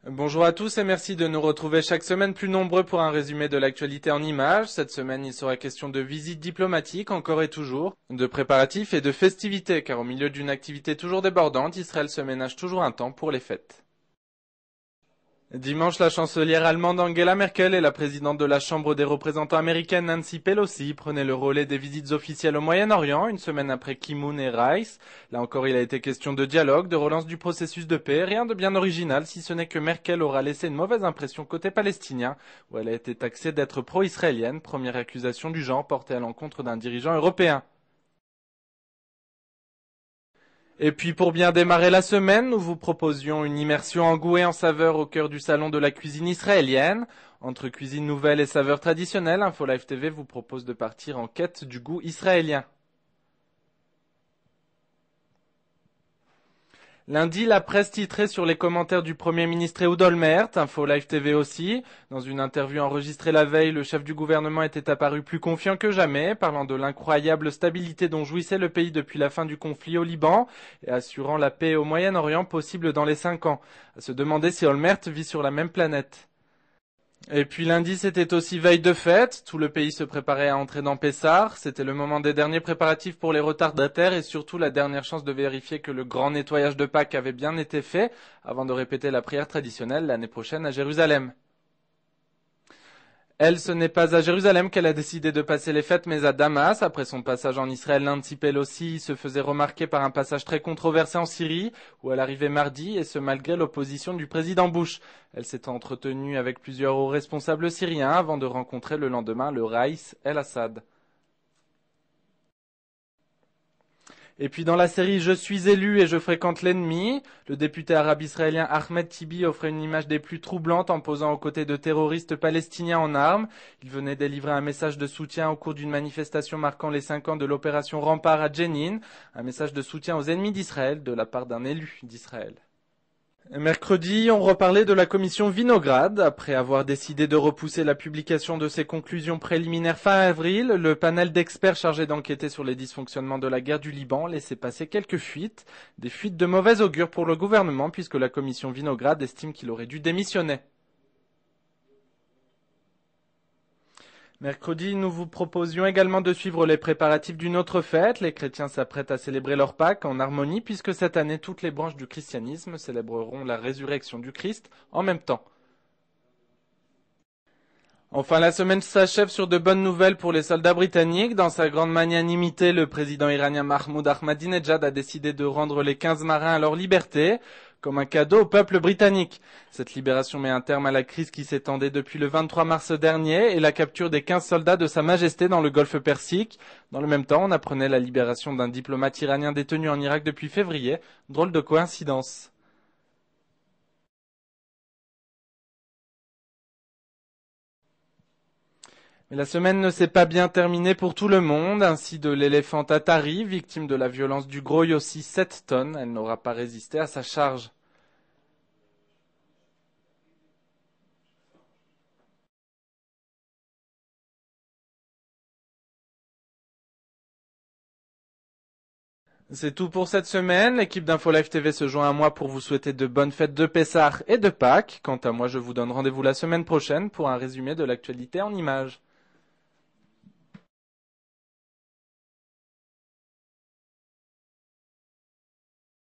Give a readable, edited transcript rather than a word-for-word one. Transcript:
Bonjour à tous et merci de nous retrouver chaque semaine plus nombreux pour un résumé de l'actualité en images. Cette semaine, il sera question de visites diplomatiques encore et toujours, de préparatifs et de festivités, car au milieu d'une activité toujours débordante, Israël se ménage toujours un temps pour les fêtes. Dimanche, la chancelière allemande Angela Merkel et la présidente de la Chambre des représentants américaine Nancy Pelosi prenaient le relais des visites officielles au Moyen-Orient, une semaine après Kimoun et Rice. Là encore, il a été question de dialogue, de relance du processus de paix, rien de bien original, si ce n'est que Merkel aura laissé une mauvaise impression côté palestinien, où elle a été taxée d'être pro-israélienne, première accusation du genre portée à l'encontre d'un dirigeant européen. Et puis pour bien démarrer la semaine, nous vous proposions une immersion en goût et en saveur au cœur du salon de la cuisine israélienne. Entre cuisine nouvelle et saveurs traditionnelles, InfoLive TV vous propose de partir en quête du goût israélien. Lundi, la presse titrait sur les commentaires du Premier ministre Ehud Olmert, InfoLive TV aussi. Dans une interview enregistrée la veille, le chef du gouvernement était apparu plus confiant que jamais, parlant de l'incroyable stabilité dont jouissait le pays depuis la fin du conflit au Liban et assurant la paix au Moyen-Orient possible dans les 5 ans. À se demander si Olmert vit sur la même planète. Et puis lundi, c'était aussi veille de fête. Tout le pays se préparait à entrer dans Pessah. C'était le moment des derniers préparatifs pour les retardataires et surtout la dernière chance de vérifier que le grand nettoyage de Pâques avait bien été fait avant de répéter la prière traditionnelle l'année prochaine à Jérusalem. Elle, ce n'est pas à Jérusalem qu'elle a décidé de passer les fêtes, mais à Damas. Après son passage en Israël, Nancy Pelosi se faisait remarquer par un passage très controversé en Syrie, où elle arrivait mardi, et ce malgré l'opposition du président Bush. Elle s'est entretenue avec plusieurs hauts responsables syriens avant de rencontrer le lendemain le Raïs el-Assad. Et puis dans la série Je suis élu et je fréquente l'ennemi, le député arabe israélien Ahmed Tibi offrait une image des plus troublantes en posant aux côtés de terroristes palestiniens en armes. Il venait délivrer un message de soutien au cours d'une manifestation marquant les 5 ans de l'opération Rempart à Jenin, un message de soutien aux ennemis d'Israël de la part d'un élu d'Israël. Mercredi, on reparlait de la commission Vinograd. Après avoir décidé de repousser la publication de ses conclusions préliminaires fin avril, le panel d'experts chargé d'enquêter sur les dysfonctionnements de la guerre du Liban laissait passer quelques fuites. Des fuites de mauvais augure pour le gouvernement puisque la commission Vinograd estime qu'il aurait dû démissionner. Mercredi, nous vous proposions également de suivre les préparatifs d'une autre fête. Les chrétiens s'apprêtent à célébrer leur Pâques en harmonie puisque cette année, toutes les branches du christianisme célébreront la résurrection du Christ en même temps. Enfin, la semaine s'achève sur de bonnes nouvelles pour les soldats britanniques. Dans sa grande magnanimité, le président iranien Mahmoud Ahmadinejad a décidé de rendre les 15 marins à leur liberté, comme un cadeau au peuple britannique. Cette libération met un terme à la crise qui s'étendait depuis le 23 mars dernier et la capture des 15 soldats de Sa Majesté dans le golfe Persique. Dans le même temps, on apprenait la libération d'un diplomate iranien détenu en Irak depuis février. Drôle de coïncidence. Mais la semaine ne s'est pas bien terminée pour tout le monde, ainsi de l'éléphant Atari, victime de la violence du gros Yossi 7 tonnes. Elle n'aura pas résisté à sa charge. C'est tout pour cette semaine. L'équipe d'InfoLive TV se joint à moi pour vous souhaiter de bonnes fêtes de Pessah et de Pâques. Quant à moi, je vous donne rendez-vous la semaine prochaine pour un résumé de l'actualité en images.